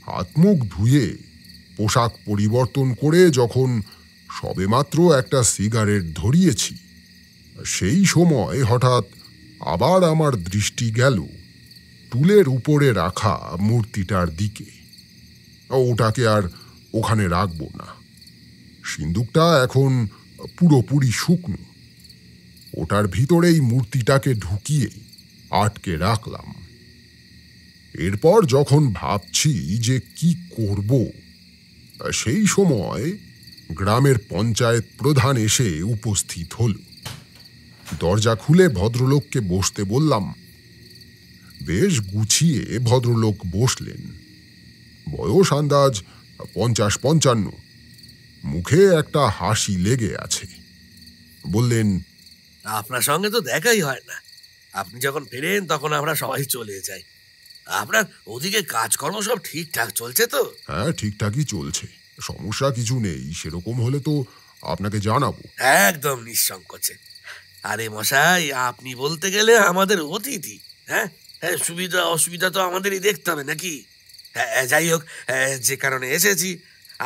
হাত মুখ ধুয়ে পোশাক পরিবর্তন করে যখন সবেমাত্র একটা সিগারেট ধরিয়েছি, সেই সময় হঠাৎ আবার আমার দৃষ্টি গেল টুলের উপরে রাখা মূর্তিটার দিকে। ওটাকে আর ওখানে রাখবো না। সিন্দুকটা এখন পুরোপুরি শুকনো। ওটার ভিতরেই মূর্তিটাকে ঢুকিয়ে আটকে রাখলাম। এরপর যখন ভাবছি যে কি করব, সেই সময় গ্রামের পঞ্চায়েত প্রধান এসে উপস্থিত হল। দরজা খুলে ভদ্রলোককে বসতে বললাম। বেশ গুছিয়ে ভদ্রলোক বসলেন। বয়স আন্দাজ 50-55। মুখে একটা হাসি লেগে আছে। বললেন, আপনার সঙ্গে তো দেখাই হয় না। আপনি যখন ফেরেন তখন আমরা সবাই চলে যাই। আপনার ওদিকে কাজকর্ম সব ঠিকঠাক চলছে তো? হ্যাঁ, ঠিকঠাকই চলছে, সমস্যা কিছু নেই। সেরকম হলে তো আপনাকে জানাবো। একদম নিঃসংকোচে। আরে মশাই, আপনি বলতে গেলে আমাদের অতিথি। হ্যাঁ হ্যাঁ, সুবিধা অসুবিধা তো আমাদেরই দেখতে হবে নাকি? যাই হোক, যে কারণে এসেছি,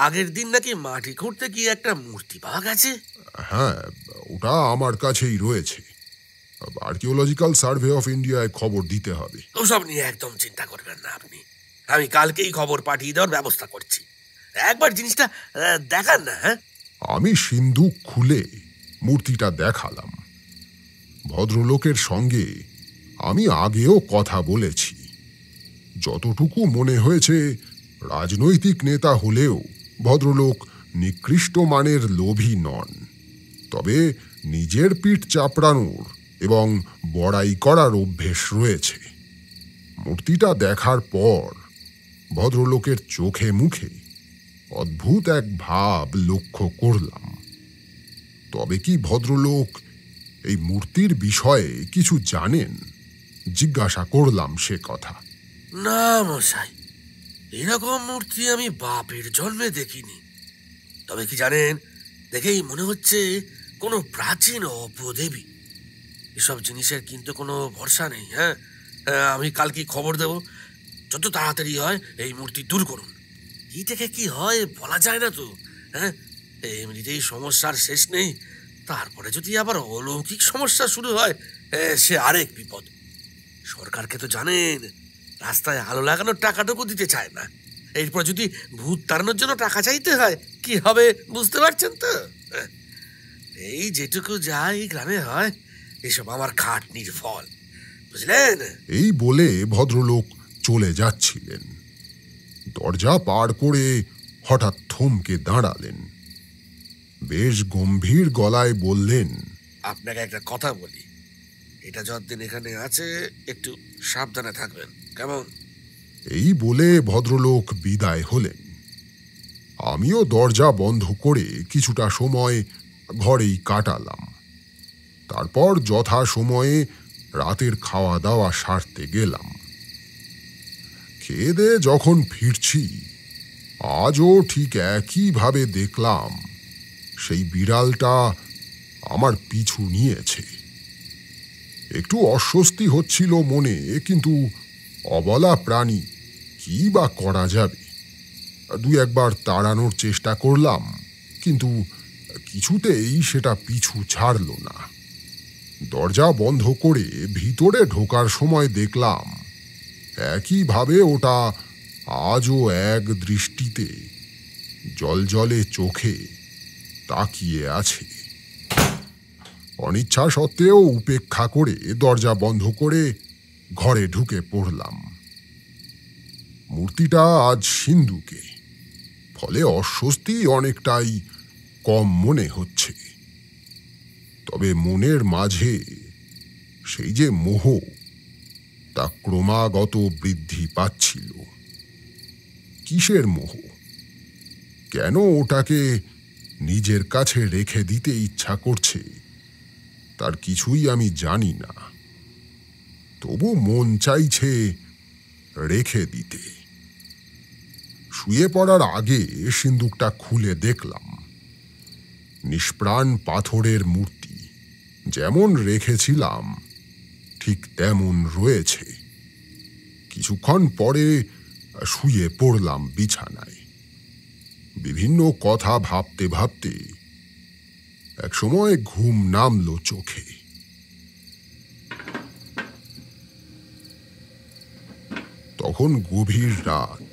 আগের দিন নাকি মাটি খুঁড়তে গিয়ে একটা মূর্তি পাওয়া গেছে। হ্যাঁ, ওটা আমার কাছেই রয়েছে। আর্কিওলজিক্যাল সার্ভে অফ ইন্ডিয়ায় খবর দিতে হবে। ওসব নিয়ে একদম চিন্তা করবেন না আপনি। আমি কালকেই খবর পাঠিয়ে দেওয়ার ব্যবস্থা করছি। একবার জিনিসটা দেখান না। হ্যাঁ, আমি সিন্ধুক খুলে মূর্তিটা দেখালাম। ভদ্রলোকের সঙ্গে আমি আগেও কথা বলেছি। যতটুকু মনে হয়েছে, রাজনৈতিক নেতা হলেও ভদ্রলোক নিকৃষ্ট মানের লোভী নন। তবে নিজের পিঠ চাপড়ানোর এবং বড়াই করার অভ্যেস রয়েছে। মূর্তিটা দেখার পর ভদ্রলোকের চোখে মুখে অদ্ভুত এক ভাব লক্ষ্য করলাম। তবে কি ভদ্রলোক এই মূর্তির বিষয়ে কিছু জানেন? জিজ্ঞাসা করলাম সে কথা। না মশাই, এরকম মূর্তি আমি বাপের জন্মে দেখিনি। তবে কি জানেন, দেখেই মনে হচ্ছে কোনো প্রাচীন অপদেবী। এসব জিনিসের কিন্তু কোনো ভরসা নেই। হ্যাঁ, আমি কালকে খবর দেব। যত তাড়াতাড়ি হয় এই মূর্তি দূর করুন। কি থেকে কি হয় বলা যায় না তো। হ্যাঁ, এমনিতেই সমস্যার শেষ নেই, তারপরে যদি আবার অলৌকিক সমস্যা শুরু হয়, সে আরেক বিপদ। সরকারকে তো জানেন, রাস্তায় আলো লাগানোর টাকাটুকু দিতে চায় না। এরপর যদি ভূত তাড়ানোর জন্য টাকা চাইতে হয়, কি হবে বুঝতে পারছেন তো? এই যেটুকু যাই গ্রামে হয়, এসব আমার খাটনির ফল। বুঝলেন? এই বলে ভদ্রলোক চলে যাচ্ছিলেন। দরজা পার করে হঠাৎ থমকে দাঁড়ালেন। বেশ গম্ভীর গলায় বললেন, আপনাকে একটা কথা বলি, এটা যতদিন এখানে আছে একটু সাবধানে থাকবেন, কেমন? এই বলে ভদ্রলোক বিদায় হলেন। আমিও দরজা বন্ধ করে কিছুটা সময় ঘরেই কাটালাম। তারপর যথা সময়ে রাতের খাওয়া দাওয়া সারতে গেলাম। খেয়ে দিয়ে যখন ফিরছি, আজও ঠিক একইভাবে দেখলাম সেই বিড়ালটা আমার পিছু নিয়েছে। একটু অস্বস্তি হচ্ছিল মনে, কিন্তু অবলা প্রাণী, কি বা করা যাবে। দুই একবার তাড়ানোর চেষ্টা করলাম, কিন্তু কিছুতেই সেটা পিছু ছাড়ল না। দরজা বন্ধ করে ভিতরে ঢোকার সময় দেখলাম একইভাবে ওটা আজও এক দৃষ্টিতে জলজলে চোখে তাকিয়ে আছে। অনিচ্ছা সত্ত্বেও উপেক্ষা করে দরজা বন্ধ করে ঘরে ঢুকে পড়লাম। মূর্তিটা আজ সিন্ধুকে, ফলে অস্বস্তি অনেকটাই কম মনে হচ্ছে। তবে মনের মাঝে সেই যে মোহ, তা ক্রমাগত বৃদ্ধি পাচ্ছিল। কিসের মোহ? কেন ওটাকে নিজের কাছে রেখে দিতে ইচ্ছা করছে, তার কিছুই আমি জানি না। তবু মন চাইছে রেখে দিতে। শুয়ে পড়ার আগে সিন্দুকটা খুলে দেখলাম, নিষ্প্রাণ পাথরের মূর্তি যেমন রেখেছিলাম ঠিক তেমন রয়েছে। কিছুক্ষণ পরে শুয়ে পড়লাম বিছানায়। বিভিন্ন কথা ভাবতে ভাবতে একসময় ঘুম নামলো চোখে। তখন গভীর রাত।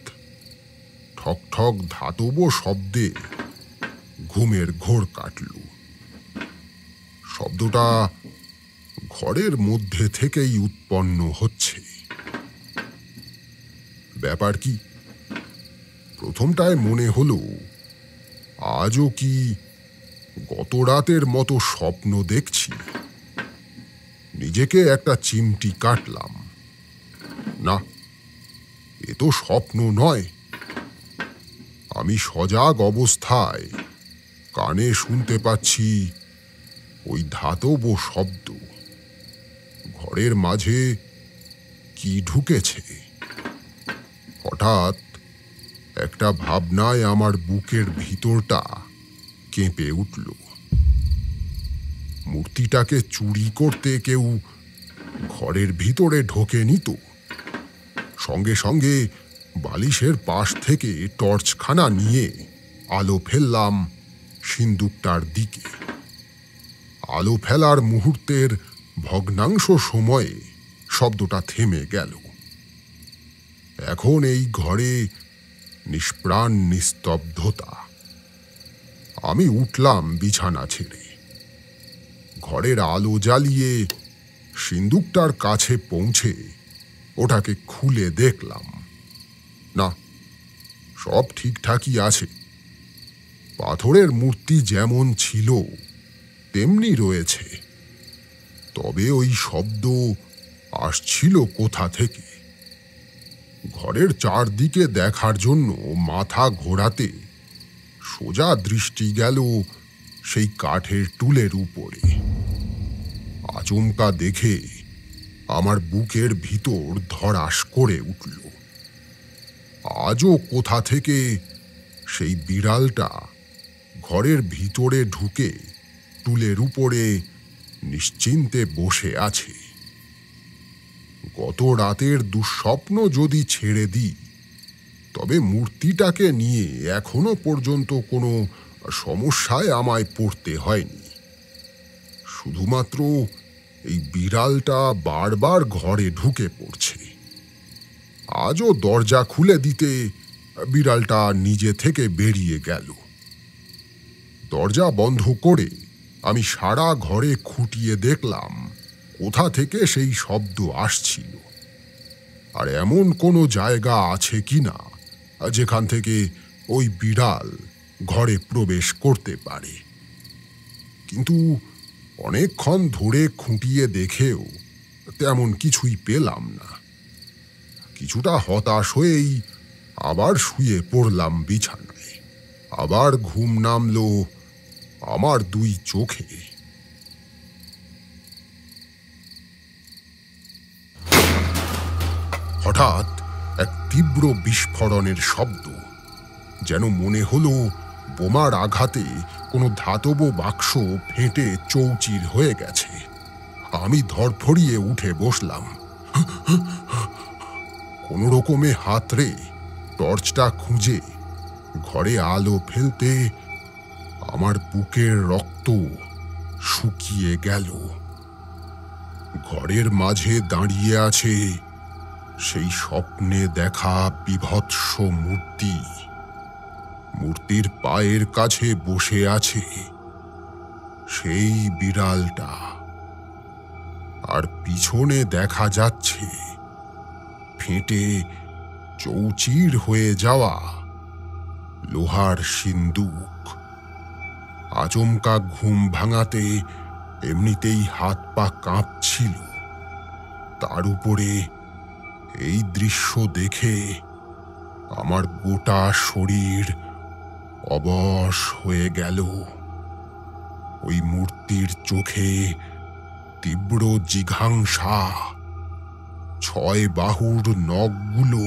ঠক ঠক ধাতব শব্দে ঘুমের ঘোর কাটল। শব্দটা ঘরের মধ্যে থেকেই উৎপন্ন হচ্ছে। ব্যাপার কি? প্রথমটায় মনে হলো আজও কি গত রাতের মতো স্বপ্ন দেখছি। নিজেকে একটা চিমটি কাটলাম। না, এ তো স্বপ্ন নয়। আমি সজাগ অবস্থায় কানে শুনতে পাচ্ছি ওই ধাতব শব্দ। ঘরের মাঝে কি ঢুকেছে? হঠাৎ একটা ভাবনায় আমার বুকের ভিতরটা কেঁপে উঠল। মূর্তিটাকে চুরি করতে কেউ ঘরের ভিতরে ঢোকেনি তো? সঙ্গে সঙ্গে বালিশের পাশ থেকে টর্চখানা নিয়ে আলো ফেললাম সিন্দুকটার দিকে। আলো ফেলার মুহূর্তের ভগ্নাংশ সময়ে শব্দটা থেমে গেল। এখন এই ঘরে নিষ্প্রাণ নিস্তব্ধতা। আমি উঠলাম বিছানা ছেড়ে। ঘরের আলো জ্বালিয়ে সিন্দুকটার কাছে পৌঁছে ওটাকে খুলে দেখলাম। না, সব ঠিকঠাকই আছে। পাথরের মূর্তি যেমন ছিল তেমনি রয়েছে। তবে ওই শব্দ আসছিল কোথা থেকে? ঘরের চারদিকে দেখার জন্য মাথা ঘোরাতে সোজা দৃষ্টি গেল সেই কাঠের টুলের উপরে। আচমকা দেখে আমার বুকের ভিতর ধড়াস করে উঠল। আজও কোথা থেকে সেই বিড়ালটা ঘরের ভিতরে ঢুকে টুলের উপরে নিশ্চিন্তে বসে আছে। গত রাতের দুঃস্বপ্ন যদি ছেড়ে দিই, তবে মূর্তিটাকে নিয়ে এখনো পর্যন্ত কোনো সমস্যায় আমায় পড়তে হয়নি। শুধুমাত্র এই বিড়ালটা বারবার ঘরে ঢুকে পড়ছে। আজও দরজা খুলে দিতে বিড়ালটা নিজে থেকে বেরিয়ে গেল। দরজা বন্ধ করে আমি সারা ঘরে খুঁটিয়ে দেখলাম কোথা থেকে সেই শব্দ আসছিল, আর এমন কোনো জায়গা আছে কিনা যেখান থেকে ওই বিড়াল ঘরে প্রবেশ করতে পারে। কিন্তু অনেকক্ষণ ধরে খুঁটিয়ে দেখেও তেমন কিছুই পেলাম না। কিছুটা হতাশ হয়েই আবার শুয়ে পড়লাম বিছানায়। আবার ঘুম নামলো আমার দুই চোখে। হঠাৎ এক তীব্র বিস্ফোরণের শব্দ, যেন মনে হলো বোমার আঘাতে কোনো ধাতব বাক্স ফেটে চৌচির হয়ে গেছে। আমি ধরফড়িয়ে উঠে বসলাম। কোনো রকমে হাতড়ে টর্চটা খুঁজে ঘরে আলো ফেলতে আমার বুকের রক্ত শুকিয়ে গেল। ঘরের মাঝে দাঁড়িয়ে আছে সেই স্বপ্নে দেখা বিভৎস মূর্তি। মূর্তির পায়ের কাছে বসে আছে সেই বিড়ালটা, আর পিছনে দেখা যাচ্ছে ফেটে চৌচির হয়ে যাওয়া লোহার সিন্দুক। আচমকা ঘুম ভাঙাতে এমনিতেই হাত পা কাঁপছিল, তার উপরে এই দৃশ্য দেখে আমার গোটা শরীর অবশ হয়ে গেল। ওই মূর্তির চোখে তীব্র জিঘাংসা, 6 বাহুর নখগুলো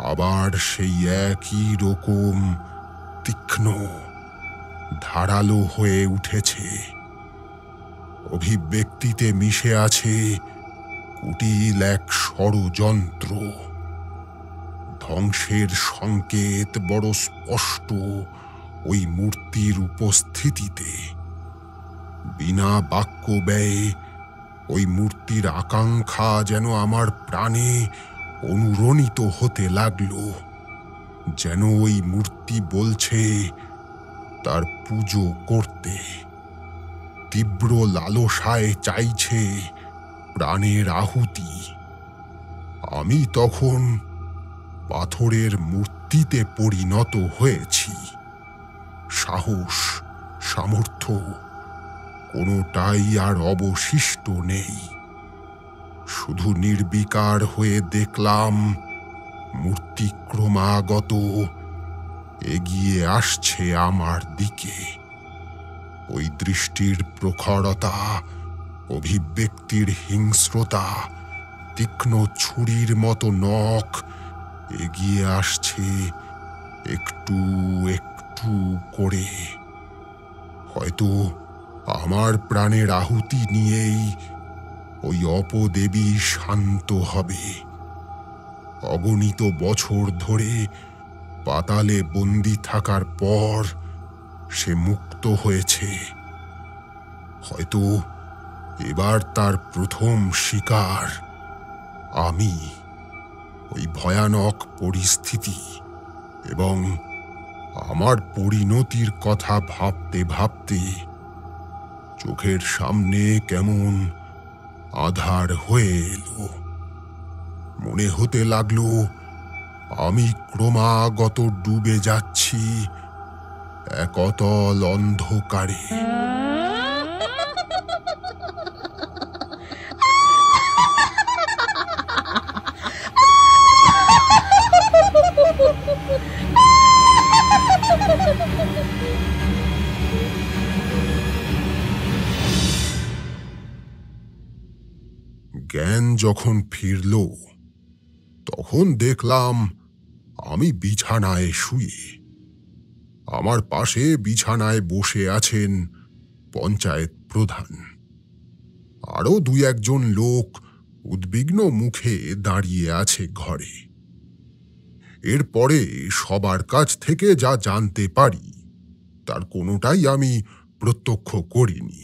আবার সেই একই রকম তীক্ষ্ণ ধারালো হয়ে উঠেছে। অভিব্যক্তিতে মিশে আছে কুটিল এক ষড়যন্ত্র। ধ্বংসের সংকেত বড় স্পষ্ট ওই মূর্তির উপস্থিতিতে। বিনা বাক্য ব্যয়ে ওই মূর্তির আকাঙ্ক্ষা যেন আমার প্রাণে অনুরণিত হতে লাগলো, যেন ওই মূর্তি বলছে তার পুজো করতে। তীব্র লালসায় চাইছে প্রাণের আহুতি। আমি তখন পাথরের মূর্তিতে পরিণত হয়েছি। সাহস, সামর্থ্য কোনোটাই আর অবশিষ্ট নেই। শুধু নির্বিকার হয়ে দেখলাম মূর্তি ক্রমাগত এগিয়ে আসছে আমার দিকে। ওই দৃষ্টির প্রখরতা, অভিব্যক্তির হিংস্রতা, তীক্ষ্ণ ছুরির মতো নখ এগিয়ে আসছে একটু একটু করে। হয়তো আমার প্রাণের আহুতি নিয়েই ওই অপদেবী শান্ত হবে। অগণিত বছর ধরে পাতালে বন্দি থাকার পর সে মুক্ত হয়েছে। হয়তো এবার তার প্রথম শিকার আমি। ওই ভয়ানক পরিস্থিতি এবং আমার পরিণতির কথা ভাবতে ভাবতে চোখের সামনে কেমন আধার হয়ে এলো। মনে হতে লাগলো আমি ক্রমাগত ডুবে যাচ্ছি এক অতল অন্ধকারে। জ্ঞান যখন ফিরল, তখন দেখলাম আমি বিছানায় শুয়ে। আমার পাশে বিছানায় বসে আছেন পঞ্চায়েত প্রধান। আরো 2-1 লোক উদ্বিগ্ন মুখে দাঁড়িয়ে আছে ঘরে। এরপরে সবার কাছ থেকে যা জানতে পারি তার কোনোটাই আমি প্রত্যক্ষ করিনি।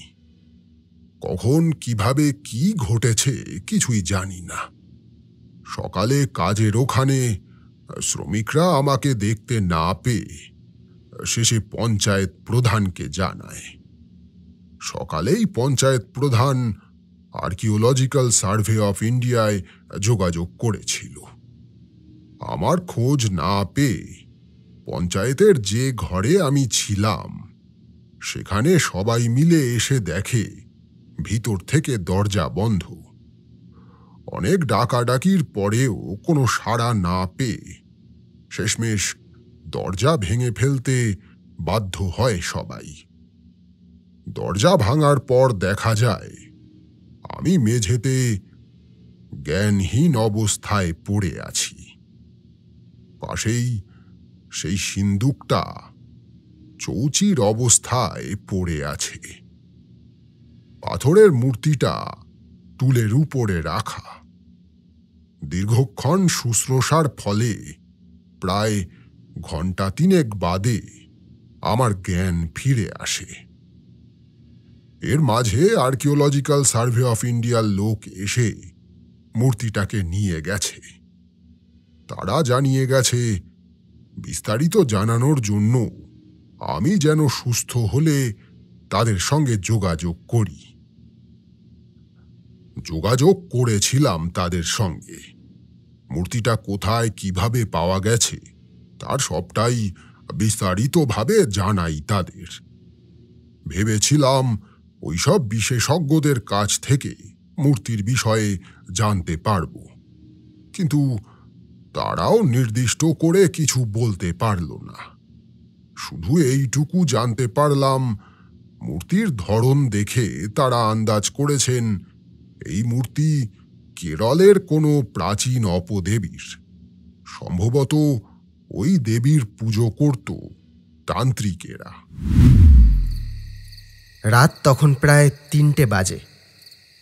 কখন কিভাবে কি ঘটেছে কিছুই জানি না। সকালে কাজের ওখানে শ্রমিকরা আমাকে দেখতে না পেয়ে শেষে পঞ্চায়েত প্রধানকে জানায়। সকালেই পঞ্চায়েত প্রধান আর্কিওলজিক্যাল সার্ভে অফ ইন্ডিয়ায় যোগাযোগ করেছিল। আমার খোঁজ না পেয়ে পঞ্চায়েতের যে ঘরে আমি ছিলাম সেখানে সবাই মিলে এসে দেখে ভিতর থেকে দরজা বন্ধ। অনেক ডাকাডাকির পরেও কোনো সাড়া না পেয়ে শেষমেশ দরজা ভেঙে ফেলতে বাধ্য হয় সবাই। দরজা ভাঙার পর দেখা যায় আমি মেঝেতে জ্ঞানহীন অবস্থায় পড়ে আছি। পাশেই সেই সিন্দুকটা চৌচির অবস্থায় পড়ে আছে। পাথরের মূর্তিটা টুলের উপরে রাখা। দীর্ঘক্ষণ শুশ্রূষার ফলে প্রায় ঘণ্টা 3 বাদে আমার জ্ঞান ফিরে আসে। এর মাঝে আর্কিওলজিক্যাল সার্ভে অফ ইন্ডিয়ার লোক এসে মূর্তিটাকে নিয়ে গেছে। তারা জানিয়ে গেছে বিস্তারিত জানানোর জন্য আমি যেন সুস্থ হলে তাদের সঙ্গে যোগাযোগ করি। যোগাযোগ করেছিলাম তাদের সঙ্গে। মূর্তিটা কোথায় কিভাবে পাওয়া গেছে তার সবটাই বিস্তারিতভাবে জানাই তাদের। ভেবেছিলাম ওইসব বিশেষজ্ঞদের কাছ থেকে মূর্তির বিষয়ে জানতে পারব, কিন্তু তারাও নির্দিষ্ট করে কিছু বলতে পারল না। শুধু এইটুকু জানতে পারলাম মূর্তির ধরন দেখে তারা আন্দাজ করেছেন এই মূর্তি কেরলের কোনো প্রাচীন অপদেবীর। সম্ভবত ওই দেবীর পুজো করত তান্ত্রিকেরা। রাত তখন প্রায় 3টে বাজে।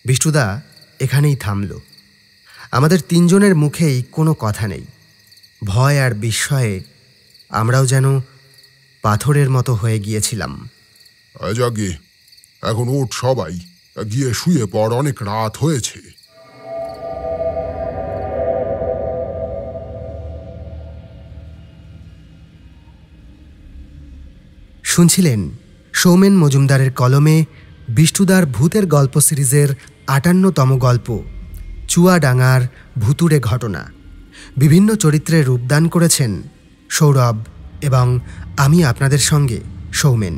বিষ্টুদা এখানেই থামল। আমাদের 3 জনের মুখেই কোনো কথা নেই। ভয় আর বিস্ময়ে আমরাও যেন পাথরের মতো হয়ে গিয়েছিলাম। যাগে, এখন ওঠ সবাই, গিয়ে শুয়ে পড়, অনেক রাত হয়েছে। শুনছিলেন সৌমেন মজুমদারের কলমে বিষ্টুদার ভূতের গল্প সিরিজের 58তম গল্প চুয়াডাঙ্গার ভুতুড়ে ঘটনা। বিভিন্ন চরিত্রে রূপদান করেছেন সৌরভ এবং আমি আপনাদের সঙ্গে সৌমেন।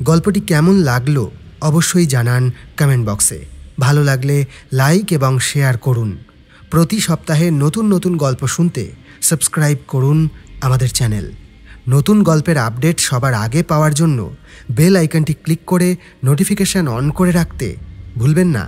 গল্পটি কেমন লাগলো অবশ্যই জানান কমেন্ট বক্সে। ভালো লাগলে লাইক এবং শেয়ার করুন। প্রতি সপ্তাহে নতুন নতুন গল্প শুনতে সাবস্ক্রাইব করুন আমাদের চ্যানেল। নতুন গল্পের আপডেট সবার আগে পাওয়ার জন্য বেল আইকনটি ক্লিক করে নোটিফিকেশন অন করে রাখতে ভুলবেন না।